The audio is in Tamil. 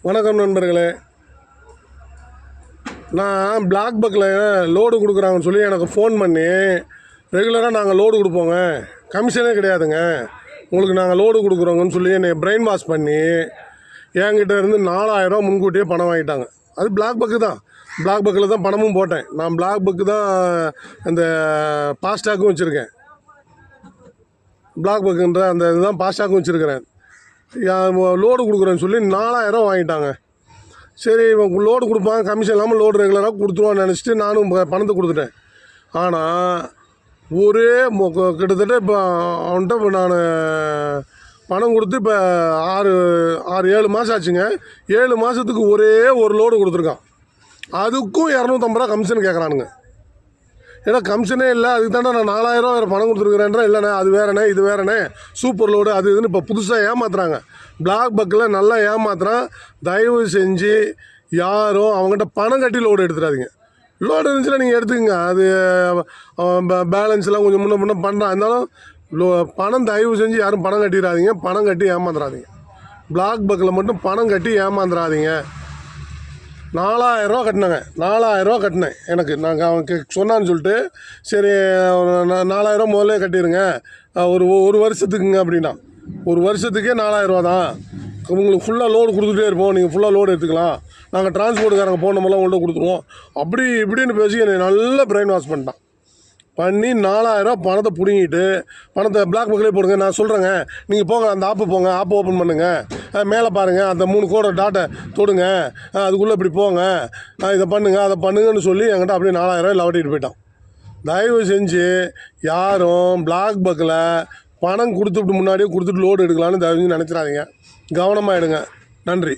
வணக்கம் நண்பர்களே. நான் பிளாக் பக்கில் லோடு கொடுக்குறாங்கன்னு சொல்லி எனக்கு ஃபோன் பண்ணி ரெகுலராக நாங்கள் லோடு கொடுப்போங்க, கமிஷனே கிடையாதுங்க, உங்களுக்கு நாங்கள் லோடு கொடுக்குறோங்கன்னு சொல்லி என்னை பிரெயின் வாஷ் பண்ணி என்கிட்ட இருந்து 4000 ரூபா முன்கூட்டியே பணம் வாங்கிட்டாங்க. அது பிளாக் பக்கு தான். பிளாக் பக்கில் தான் பணமும் போட்டேன். நான் பிளாக் பக்கு தான் அந்த ஃபாஸ்டாக்கும் வச்சுருக்கேன். பிளாக் பக்குன்ற அந்த இதுதான் ஃபாஸ்டாக்கும் வச்சுருக்கிறேன். லோடு கொடுக்குறேன்னு சொல்லி 4000 ரூபா வாங்கிட்டாங்க. சரி, இவன் லோடு கொடுப்பான், கமிஷன் இல்லாமல் லோடு ரெகுலராக கொடுத்துருவான்னு நினச்சிட்டு நானும் பணத்தை கொடுத்துட்டேன். ஆனால் ஒரே கிட்டத்தட்ட இப்போ அவன்கிட்ட நான் பணம் கொடுத்து இப்போ 6-7 மாதம் ஆச்சுங்க. 7 மாதத்துக்கு ஒரே ஒரு லோடு கொடுத்துருக்கான். அதுக்கும் 250 ரூபா கமிஷன் கேட்குறானுங்க. ஏன்னா கமிஷனே இல்லை, அதுக்கு தானே நான் 4000 ரூபா வேறு பணம் கொடுத்துருக்குறேன்றா. இல்லைண்ணே அது வேறண்ணே இது வேறண்ணே சூப்பர் லோடு அது இதுன்னு இப்போ புதுசாக ஏமாத்துறாங்க. பிளாக் பக்கில் நல்லா ஏமாத்துறான். தயவு செஞ்சு யாரும் அவங்ககிட்ட பணம் கட்டி லோடு எடுத்துடாதீங்க. லோடு இருந்துச்சுன்னா நீங்கள் எடுத்துக்கங்க, அது பேலன்ஸ்லாம் கொஞ்சம் முன்ன பண்ணுறான். இருந்தாலும் பணம் தயவு செஞ்சு யாரும் பணம் கட்டிடாதீங்க, பணம் கட்டி ஏமாந்துடாதீங்க. பிளாக் பக்கில் மட்டும் பணம் கட்டி ஏமாந்துடாதீங்க. 4000 ரூபா கட்டினாங்க. 4000 ரூபா கட்டினேன். எனக்கு நாங்கள் அவனுக்கு சொன்னான்னு சொல்லிட்டு சரி 4000 ரூபா முதல்ல கட்டிடுங்க, ஒரு வருஷத்துக்குங்க அப்படின்னா. ஒரு வருஷத்துக்கே 4000 ரூபா தான். உங்களுக்கு ஃபுல்லாக லோடு கொடுத்துட்டே இருப்போம், நீங்கள் ஃபுல்லாக லோடு எடுத்துக்கலாம், நாங்கள் டிரான்ஸ்போர்ட்டுக்காரங்க ஃபோன் நம்பர்லாம் உங்கள்கிட்ட கொடுத்துருவோம் அப்படி இப்படின்னு பேசி என்னை நல்லா பிரெயின் வாஷ் பண்ணிட்டான். பண்ணி 4000 ரூபா பணத்தை பிடுங்கிட்டு பணத்தை பிளாக் பக்கிலே போடுங்க. நான் சொல்கிறேங்க, நீங்கள் போங்க, அந்த ஆப்பு போங்க, ஆப்பு ஓப்பன் பண்ணுங்கள், மேலே பாருங்கள், அந்த 3 கோடை டாட்டை தொடுங்க, அதுக்குள்ளே இப்படி போங்க, இதை பண்ணுங்கள் அதை பண்ணுங்கன்னு சொல்லி என்கிட்ட அப்படியே 4000 ரூபாய் லவட்டிட்டு போயிட்டான். தயவு செஞ்சு யாரும் பிளாக் பக்கில் பணம் கொடுத்துட்டு முன்னாடியே கொடுத்துட்டு லோடு எடுக்கலான்னு தயவு செஞ்சு நினச்சிடாதீங்க. கவனமாக எடுங்க. நன்றி.